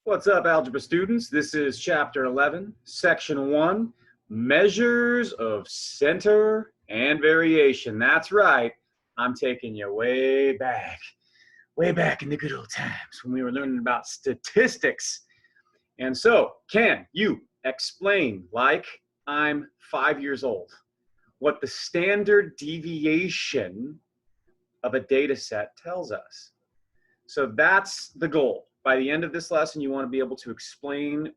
What's up, algebra students? This is chapter 11, section 1, measures of center and variation. That's right. I'm taking you way back in the good old times when we were learning about statistics. And so, can you explain, like I'm 5 years old, what the standard deviation of a data set tells us? So that's the goal. By the end of this lesson, you want to be able to explain,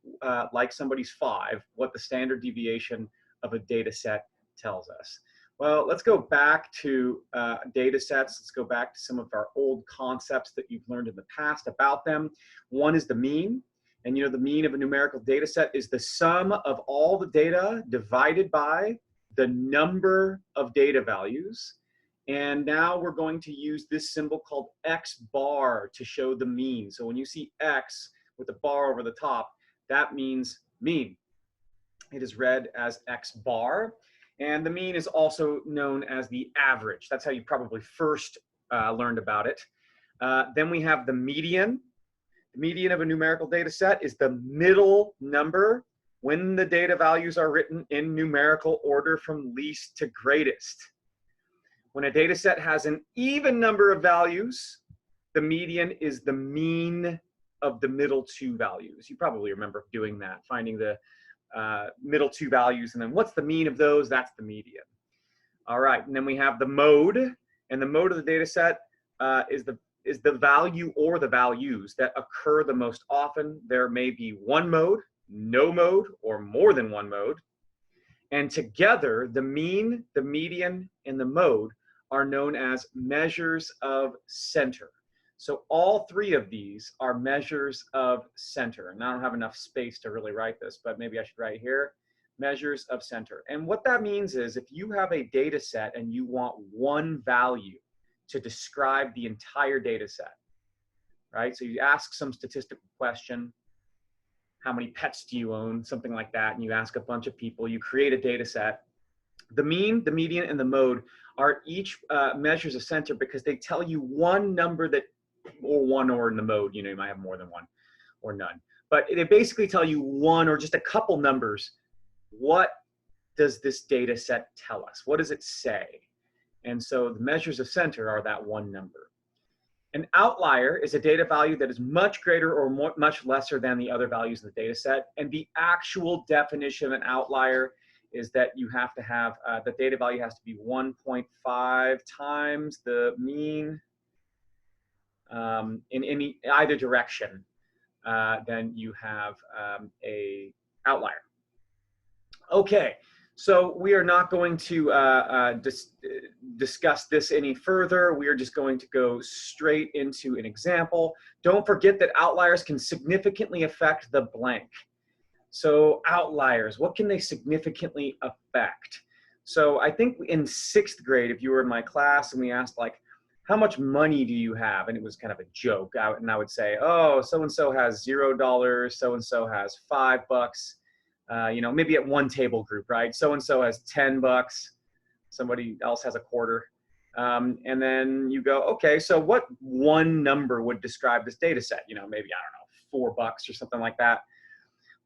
like somebody's 5, what the standard deviation of a data set tells us. Well, let's go back to data sets. Let's go back to some of our old concepts that you've learned in the past about them. One is the mean. And you know, the mean of a numerical data set is the sum of all the data divided by the number of data values. And now we're going to use this symbol called X bar to show the mean. So when you see X with a bar over the top, that means mean. It is read as X bar. And the mean is also known as the average. That's how you probably first learned about it. Then we have the median. The median of a numerical data set is the middle number when the data values are written in numerical order from least to greatest. When a data set has an even number of values, the median is the mean of the middle two values. You probably remember doing that, finding the middle two values, and then what's the mean of those? That's the median. All right, and then we have the mode, and the mode of the data set is the value or the values that occur the most often. There may be one mode, no mode, or more than one mode. And together, the mean, the median, and the mode are known as measures of center. So all three of these are measures of center. And I don't have enough space to really write this, but maybe I should write here, measures of center. And what that means is if you have a data set and you want one value to describe the entire data set, right? So you ask some statistical question, how many pets do you own, something like that, and you ask a bunch of people, you create a data set. The mean, the median, and the mode are each measures of center because they tell you one number that, or in the mode, you know, you might have more than one or none. But they basically tell you one or just a couple numbers. What does this data set tell us? What does it say? And so the measures of center are that one number. An outlier is a data value that is much greater or much lesser than the other values in the data set. And the actual definition of an outlier is that you have to have, the data value has to be 1.5 times the mean in either direction. Then you have a outlier. Okay. So we are not going to discuss this any further. We are just going to go straight into an example. Don't forget that outliers can significantly affect the blank. So outliers, what can they significantly affect? So I think in 6th grade, if you were in my class and we asked like, how much money do you have? And it was kind of a joke. And I would say, oh, so-and-so has $0, so-and-so has $5. You know, maybe at one table group, right? So-and-so has $10, somebody else has a quarter. And then you go, okay, so what one number would describe this data set? You know, maybe, I don't know, $4 or something like that.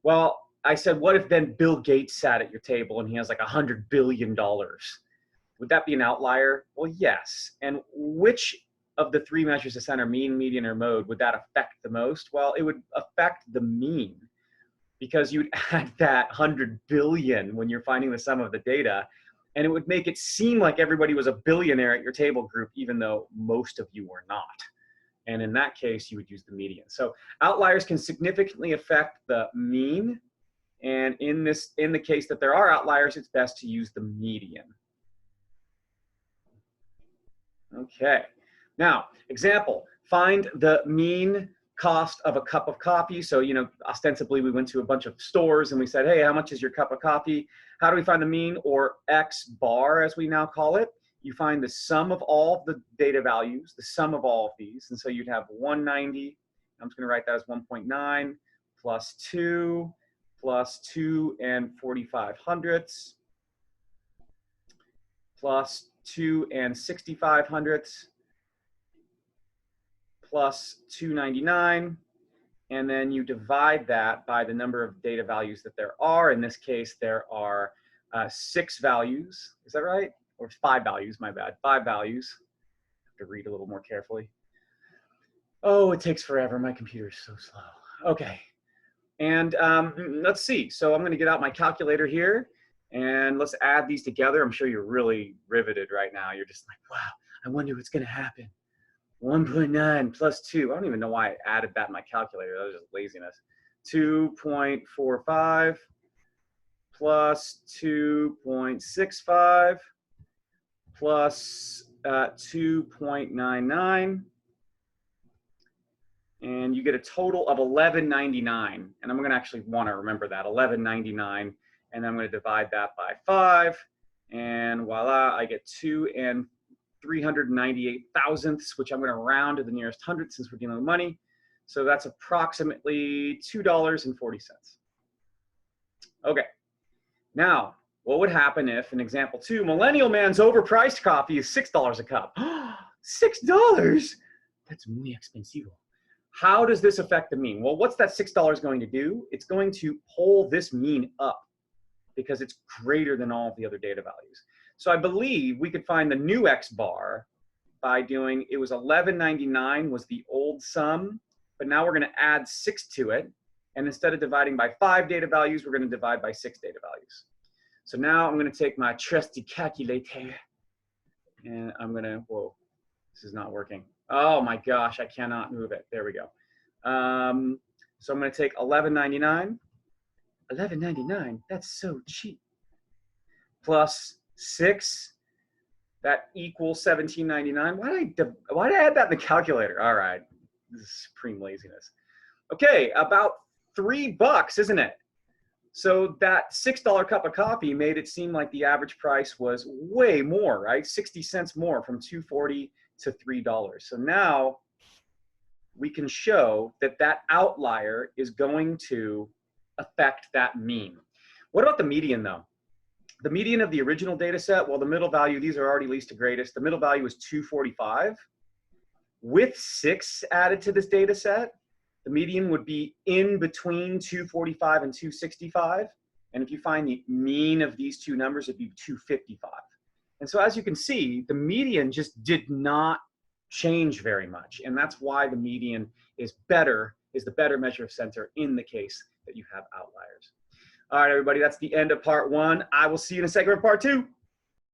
Well, I said, what if then Bill Gates sat at your table and he has like $100 billion? Would that be an outlier? Well, yes. And which of the three measures of center, mean, median, or mode, would that affect the most? Well, it would affect the mean, because you'd add that 100 billion when you're finding the sum of the data, and it would make it seem like everybody was a billionaire at your table group, even though most of you were not. And in that case, you would use the median. So outliers can significantly affect the mean, and in the case that there are outliers, it's best to use the median. Okay, now example, find the mean cost of a cup of coffee. So, you know, ostensibly we went to a bunch of stores and we said, hey, how much is your cup of coffee? How do we find the mean, or X bar as we now call it? You find the sum of all the data values, the sum of all of these. And so you'd have 190, I'm just gonna write that as 1.9 plus 2 plus 2 and 45/100ths plus 2 and 65/100ths plus 299 and then you divide that by the number of data values that there are. In this case, there are 6 values. Is that right? Or 5 values, my bad. 5 values. I have to read a little more carefully. Oh, it takes forever. My computer is so slow. Okay. And let's see. So I'm going to get out my calculator here, and let's add these together. I'm sure you're really riveted right now. You're just like, wow, I wonder what's going to happen. 1.9 plus 2. I don't even know why I added that in my calculator. That was just laziness. 2.45 plus 2.65 plus 2.99. And you get a total of $11.99. And I'm going to actually want to remember that, $11.99. And then I'm going to divide that by 5. And voila, I get 2 398 thousandths, which I'm going to round to the nearest hundredth since we're dealing with money. So that's approximately $2.40. Okay. Now, what would happen if, in example 2, Millennial Man's overpriced coffee is $6 a cup? $6? That's muy expensivo. How does this affect the mean? Well, what's that $6 going to do? It's going to pull this mean up because it's greater than all of the other data values. So I believe we could find the new X bar by doing, it was $11.99 was the old sum, but now we're going to add 6 to it. And instead of dividing by 5 data values, we're going to divide by 6 data values. So now I'm going to take my trusty calculator and I'm going to, whoa, this is not working. Oh my gosh, I cannot move it. There we go. So I'm going to take $11.99. $11.99, that's so cheap. Plus 6, that equals $17.99. Why did I add that in the calculator? All right, this is supreme laziness. Okay, about $3, isn't it? So that $6 cup of coffee made it seem like the average price was way more, right? 60 cents more, from $2.40 to $3. So now we can show that that outlier is going to affect that mean. What about the median though? The median of the original data set, well, the middle value, these are already least to greatest. The middle value is 245. With 6 added to this data set, the median would be in between 245 and 265. And if you find the mean of these two numbers, it'd be 255. And so as you can see, the median just did not change very much. And that's why the median is the better measure of center in the case that you have outliers. All right, everybody, that's the end of part 1. I will see you in a second for part 2.